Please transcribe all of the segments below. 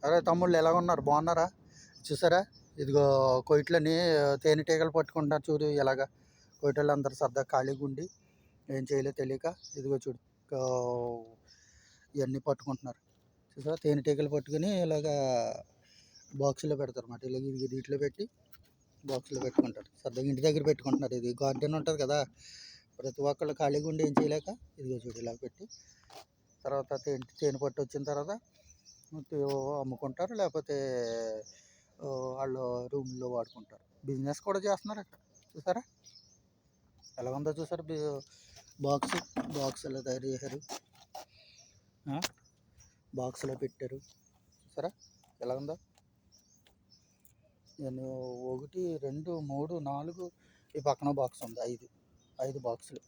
అరే తమ్ముళ్ళు ఎలా ఉన్నారు, బాగున్నారా? చూసారా, ఇదిగో కొయిట్లని తేనెటీగలు పట్టుకుంటున్నారు చూడు. ఎలాగా కొయిటోళ్ళు అందరు సరదా ఖాళీగా ఉండి ఏం చేయలేదు తెలియక ఇదిగో చూడు ఇవన్నీ పట్టుకుంటున్నారు. చూసారా, తేనెటీగలు పట్టుకుని ఇలాగా బాక్సులో పెడతారు అన్నమాట. ఇలాగ ఇది దీంట్లో పెట్టి బాక్సులో పెట్టుకుంటారు. సరదాగా ఇంటి దగ్గర పెట్టుకుంటున్నారు. ఇది గార్డెన్ ఉంటుంది కదా, ప్రతి ఒక్కళ్ళు ఖాళీగా ఉండి ఏం చేయలేక ఇదిగో చూడు ఇలా పెట్టి తర్వాత తేనె పట్టు వచ్చిన తర్వాత అమ్ముకుంటారు, లేకపోతే వాళ్ళు రూమ్లో వాడుకుంటారు. బిజినెస్ కూడా చేస్తున్నారు అక్కడ. చూసారా ఎలా ఉందో, చూసారా బాక్స్ ఎలా తయారు చేశారు, బాక్స్లో పెట్టారు. చూసారా ఎలా ఉందో. నేను 1 2 3 4 ఈ పక్కన బాక్స్ ఉంది, 5 బాక్సులు,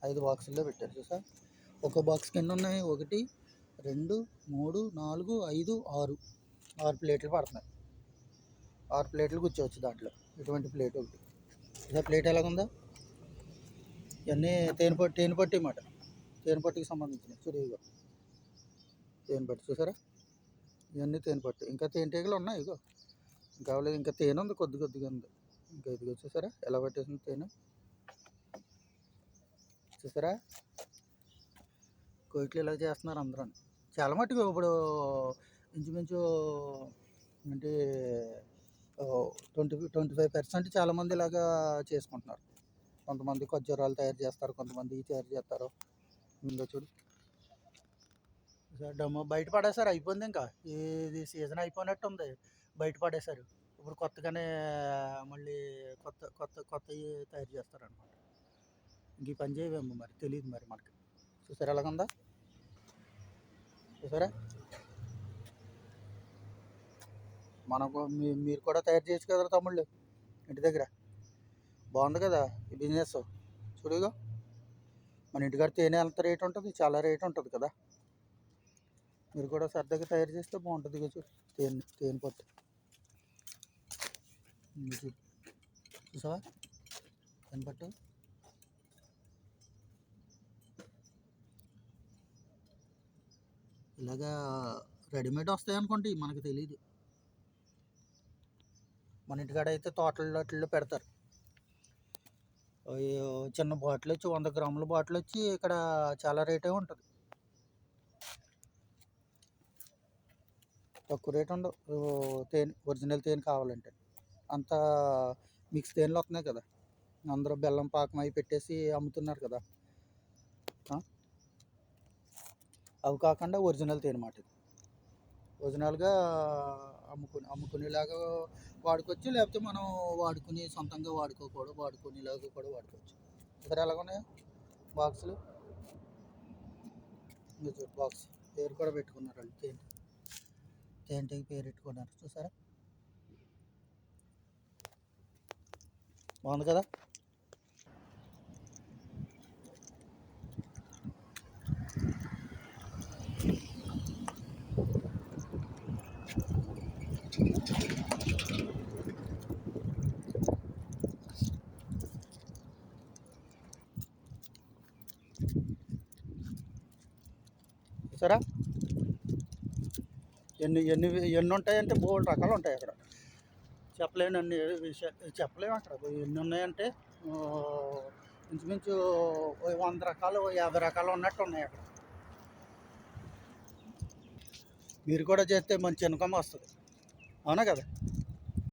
5 బాక్సుల్లో పెట్టారు. చూసా ఒక బాక్స్కి ఎన్ని ఉన్నాయి, 1 2 3 4 5 6 ప్లేట్లు పడుతున్నాయి. 6 ప్లేట్లు కూర్చోవచ్చు దాంట్లో. ఇటువంటి ప్లేట్ ఒకటి. ఇదే ప్లేట్ ఎలాగుందా. ఇవన్నీ తేనెపట్టు అన్నమాట. తేనెపట్టుకి సంబంధించినవి. చూడు తేనెపట్టు చూసారా, ఇవన్నీ తేనెపట్టు. ఇంకా తేనెటీగలు ఉన్నాయి ఇగో, కావలేదు. ఇంకా తేనె ఉంది, కొద్దిగా ఉంది. ఇంకా ఇదిగో చూసారా ఎలా పట్టేసింది తేనె. చూసారా కోయిట్లు ఇలా చేస్తున్నారు అందరూ. చాలా మట్టుకు ఇప్పుడు ఇంచుమించు అంటే 25% చాలామంది ఇలాగా చేసుకుంటున్నారు. కొంతమంది ఖర్జూరాలు తయారు చేస్తారు, కొంతమంది తయారు చేస్తారు. ఇంకా చూడు డమ్మో బయట పడేసారు, అయిపోయింది. ఇంకా ఇది సీజన్ అయిపోయినట్టు ఉంది, బయట పడేశారు. ఇప్పుడు కొత్తగానే మళ్ళీ కొత్తవి తయారు చేస్తారనమాట. ఇంక ఈ పని చేయవేమో మరి తెలియదు మరి మనకి. చూసారా ఎలాగుందా. చూసారా మనకు మీరు కూడా తయారు చేయొచ్చు కదా తమ్ముళ్ళు ఇంటి దగ్గర. బాగుంది కదా ఈ బిజినెస్. చూడుగా మన ఇంటికాడ తేనె ఎంత రేట్ ఉంటుంది, చాలా రేట్ ఉంటుంది కదా. మీరు కూడా సరదాగా తయారు చేస్తే బాగుంటుంది. ఇక చూడు తేనె పట్టు చూసావా, తేనె పట్టు. ఇలాగా రెడీమేడ్ వస్తాయి అనుకోండి, మనకు తెలియదు. మన ఇంటికాడ అయితే తోటల్లో పెడతారు. చిన్న బాటిల్ వచ్చి 100 గ్రాముల బాటిల్ వచ్చి ఇక్కడ చాలా రేటే ఉంటుంది, తక్కువ రేట్ ఉండవు. తేనె ఒరిజినల్ తేనె కావాలంటే అంతా మిక్స్ తేనెలు వస్తున్నాయి కదా, అందరూ బెల్లం పాకం అవి పెట్టేసి అమ్ముతున్నారు కదా. అవి కాకుండా ఒరిజినల్ తేనె మాట. ఇది ఒరిజినల్గా అమ్ముకునేలాగా వాడుకోవచ్చు, లేకపోతే మనం వాడుకుని సొంతంగా వాడుకునేలాగా కూడా వాడుకోవచ్చు. ఇక్కడ ఎలాగున్నాయో బాక్సులు. ఇంకా చూడు బాక్స్ పేరు కూడా పెట్టుకున్నారు వాళ్ళు, తేనెటీగ పేరు పెట్టుకున్నారు. చూసారా బాగుంది కదా. చూసారా ఎన్ని ఉంటాయంటే బోల్డ్ రకాలు ఉంటాయి అక్కడ. చెప్పలేను అన్ని విషయాలు చెప్పలేము అక్కడ. ఎన్ని ఉన్నాయంటే ఇంచుమించు 100 రకాలు 50 రకాలు ఉన్నట్టు ఉన్నాయి అక్కడ. మీరు కూడా చేస్తే మంచి ఇన్కమ్ వస్తుంది, అవునా కదా.